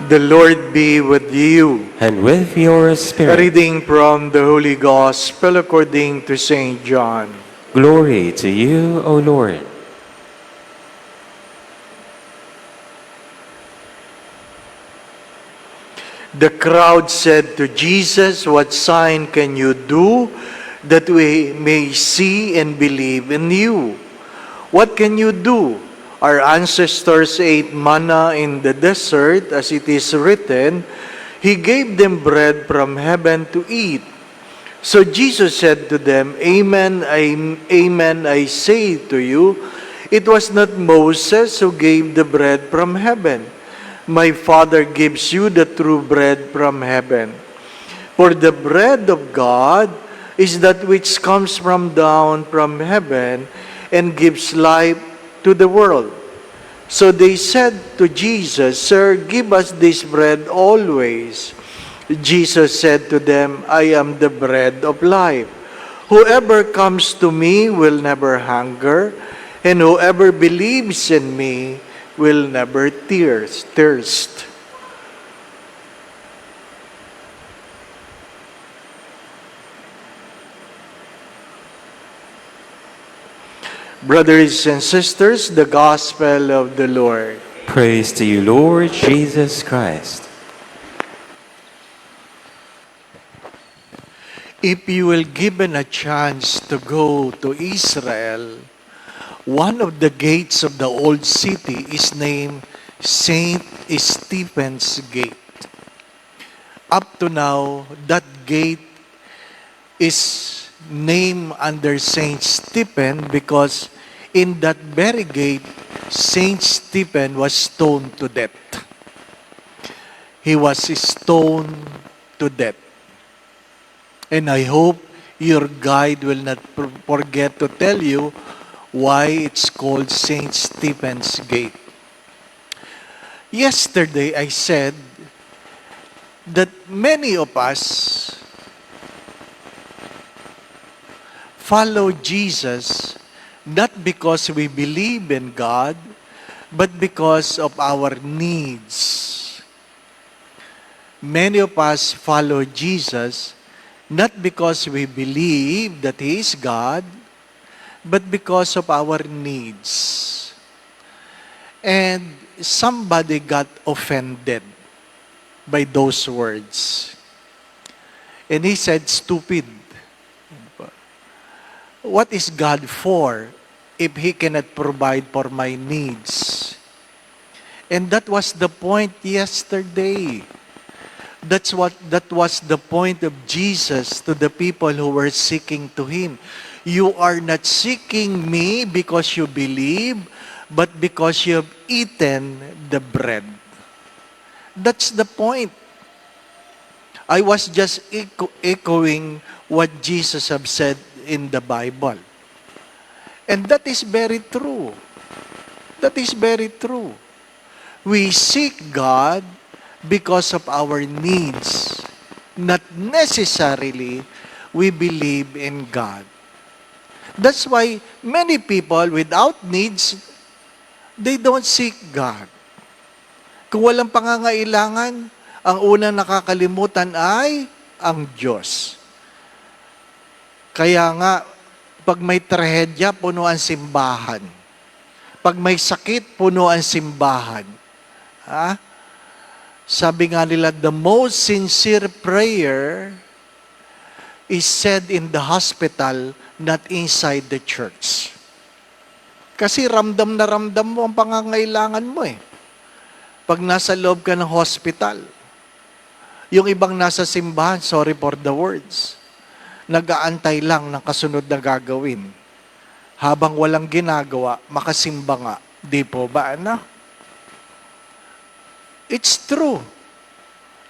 The Lord be with you. And with your A spirit. reading from the Holy Gospel according to St. John. Glory to you, O Lord. The crowd said to Jesus, "What sign can you do that we may see and believe in you? What can you do? Our ancestors ate manna in the desert, as it is written, He gave them bread from heaven to eat." So Jesus said to them, "Amen, amen, I say to you, it was not Moses who gave the bread from heaven. My Father gives you the true bread from heaven. For the bread of God is that which comes from down from heaven and gives life to the world." So they said to Jesus, "Sir, give us this bread always." Jesus said to them, "I am the bread of life. Whoever comes to me will never hunger, and whoever believes in me will never thirst." Brothers and sisters, the Gospel of the Lord. Praise to you, Lord Jesus Christ. If you will given a chance to go to Israel, one of the gates of the old city is named Saint Stephen's Gate. Up to now, that gate is named under Saint Stephen because in that very gate, Saint Stephen was stoned to death. He was stoned to death. And I hope your guide will not forget to tell you why it's called St. Stephen's Gate. Yesterday, I said that many of us follow Jesus not because we believe in God, but because of our needs. Many of us follow Jesus not because we believe that He is God, but because of our needs. And somebody got offended by those words. And he said, "Stupid. What is God for if He cannot provide for my needs?" And that was the point yesterday. That was the point of Jesus to the people who were seeking to Him. You are not seeking me because you believe, but because you have eaten the bread. That's the point. I was just echoing what Jesus have said in the Bible. And that is very true. That is very true. We seek God because of our needs, not necessarily we believe in God. That's why many people without needs, they don't seek God. Kung walang pangangailangan, ang unang nakakalimutan ay ang Diyos. Kaya nga, pag may trahedya, puno ang simbahan. Pag may sakit, puno ang simbahan. Ha? Sabi nga nila, the most sincere prayer is said in the hospital, not inside the church. Kasi ramdam na ramdam mo ang pangangailangan mo eh. Pag nasa loob ka ng hospital, yung ibang nasa simbahan, sorry for the words, nag-aantay lang ng kasunod na gagawin. Habang walang ginagawa, makasimba nga. Di po ba, anak? It's true.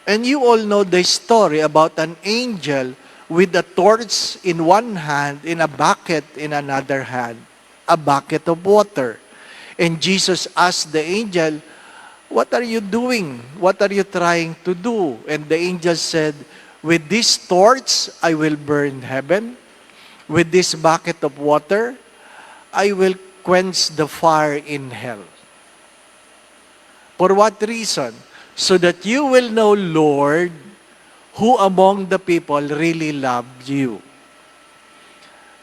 And you all know the story about an angel with a torch in one hand, in a bucket in another hand, a bucket of water. And Jesus asked the angel, "What are you doing? What are you trying to do?" And the angel said, "With this torch, I will burn heaven. With this bucket of water, I will quench the fire in hell." For what reason? so that you will know, Lord, who among the people really loved you.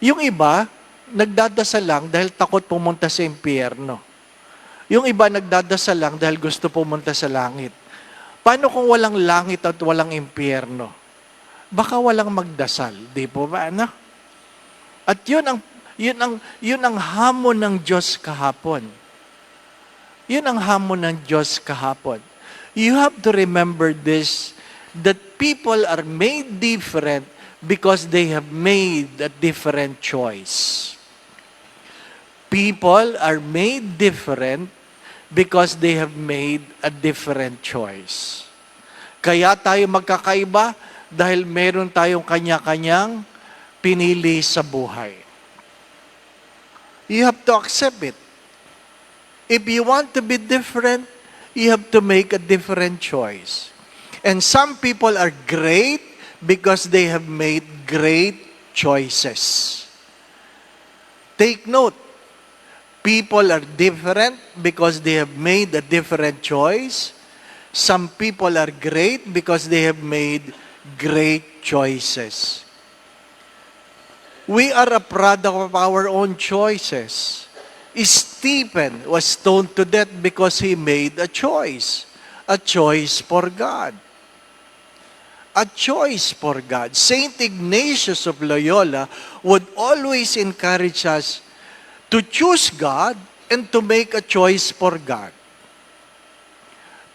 Yung iba, nagdadasal lang dahil takot pumunta sa impyerno. Yung iba nagdadasal lang dahil gusto pumunta sa langit. Paano kung walang langit at walang impyerno? Baka walang magdasal, di po ba, ano? At yun ang hamon ng Diyos kahapon. Yun ang hamon ng Diyos kahapon. You have to remember this, that people are made different because they have made a different choice. People are made different because they have made a different choice. Kaya tayo magkakaiba dahil meron tayong kanya-kanyang pinili sa buhay. You have to accept it. If you want to be different, you have to make a different choice. And some people are great because they have made great choices. Take note, people are different because they have made a different choice. Some people are great because they have made great choices. We are a product of our own choices. Stephen was stoned to death because he made a choice for God. A choice for God. Saint Ignatius of Loyola would always encourage us to choose God and to make a choice for God.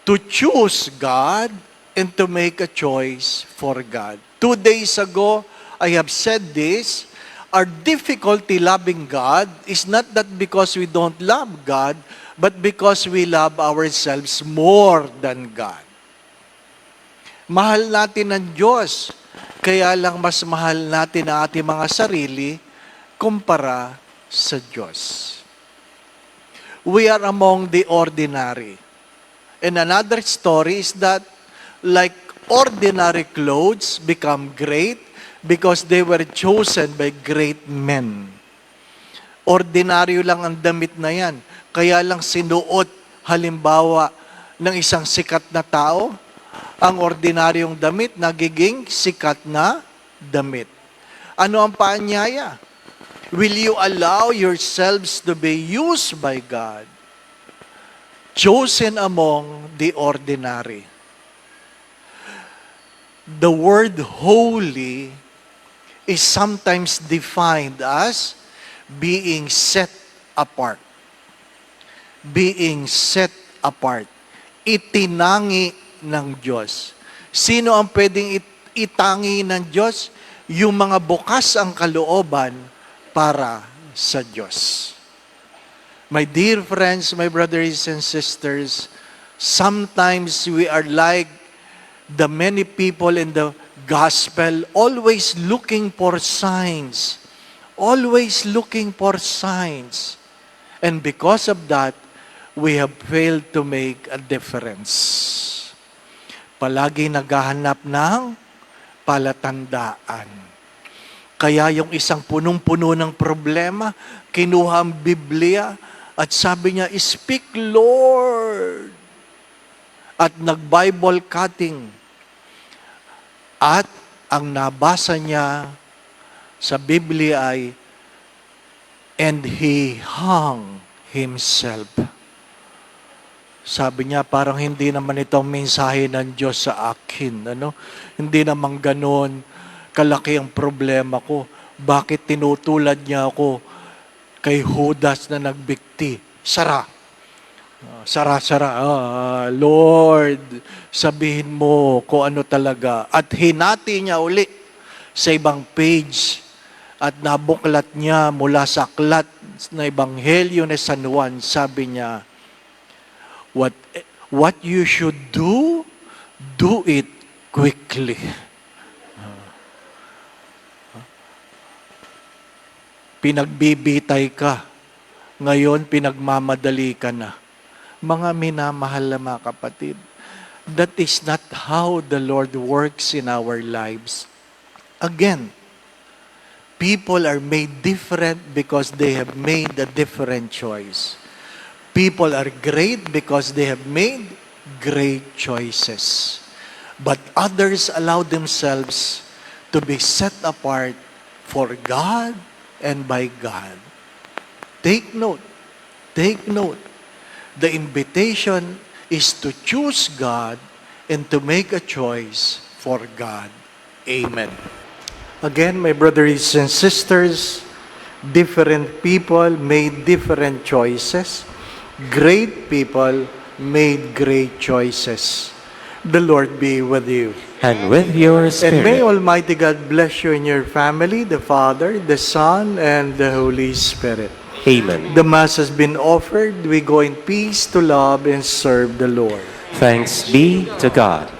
To choose God and to make a choice for God. 2 days ago, I have said this, our difficulty loving God is not that because we don't love God, but because we love ourselves more than God. Mahal natin ang Diyos, kaya lang mas mahal natin ang ating mga sarili kumpara sa Diyos. We are among the ordinary. And another story is that like ordinary clothes become great because they were chosen by great men. Ordinaryo lang ang damit na yan. Kaya lang sinuot, halimbawa, ng isang sikat na tao, ang ordinaryong damit nagiging sikat na damit. Ano ang paanyaya? Will you allow yourselves to be used by God, chosen among the ordinary? The word holy is sometimes defined as being set apart. Being set apart. Itinangi ng Diyos. Sino ang pwedeng itangi ng Diyos? Yung mga bukas ang kalooban para sa Diyos. My dear friends, my brothers and sisters, sometimes we are like the many people in the gospel, always looking for signs. Always looking for signs. And because of that, we have failed to make a difference. Palagi naghahanap ng palatandaan. Kaya yung isang punong-puno ng problema, kinuha ang Biblia at sabi niya, "Speak, Lord." At nag-Bible cutting. At ang nabasa niya sa Biblia ay, "And he hung himself." Sabi niya, parang hindi naman itong mensahe ng Diyos sa akin. Ano? Hindi naman ganon kalaki ang problema ko. Bakit tinutulad niya ako kay Judas na nagbikti? Sara. Lord, sabihin mo kung ano talaga. At hinati niya uli sa ibang page at nabuklat niya mula sa aklat na Ebanghelyo ni San Juan. Sabi niya, what you should do it quickly. Pinagbibitay ka. Ngayon, pinagmamadali ka na. Mga minamahal na mga kapatid, that is not how the Lord works in our lives. Again, people are made different because they have made a different choice. People are great because they have made great choices. But others allow themselves to be set apart for God and by God. Take note. Take note. The invitation is to choose God and to make a choice for God. Amen. Again, my brothers and sisters, different people made different choices. Great people made great choices. The Lord be with you. And with your And may spirit. Almighty God bless you and your family, the Father, the Son, and the Holy Spirit. Amen. The Mass has been offered. We go in peace to love and serve the Lord. Thanks be to God.